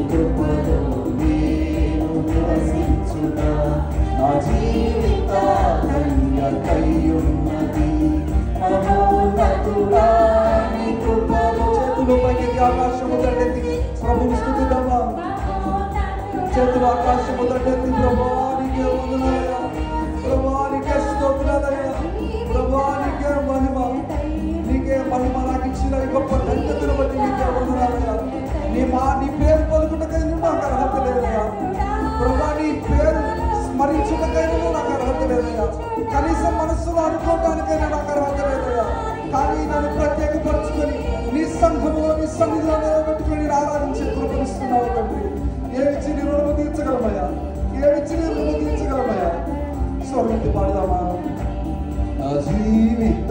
కృపలో నేను నివసించునా నా జీవిత ధన్యతయున్నది మహోన్నతుడా నీ కృపలో చేతులు పైకి ఆకాశము దండెత్తి ప్రభువుని స్తుతిద్దామా చేతులు ఆకాశము దండెత్తి ప్రభువా నీకే వందనాలయ్యా ప్రభువా నీకే స్తోత్రాలయ్యా ప్రభువా నీకే మహిమ నాకు ఇచ్చిన ఈ గొప్ప ధన్యతను బట్టి నీకే వందనాలయ్యా నీ పేరు పలుకుటకైనా నాకు అర్హత లేదయ్యా ప్రభువా నీ పేరు స్మరించుటకైనా నాకు అర్హత లేదయ్యా కనీసం మనస్సులో అనుకోవడానికైనా నాకు అర్హత లేదయ్యా కానీ నన్ను ప్రత్యేకపరుచుకొని నీ సంఘములో నీ సన్నిధిలో నిలబెట్టుకుని నేను ఆరాధించే కృపనిస్తున్నావు తండ్రి ఏమిచ్చి నీ రుణము తీర్చగలమయ్యా ఏమిచ్చి నీ రుణము తీర్చగలమయ్యా స్వర్ణించి పాడదామా నా జీవిత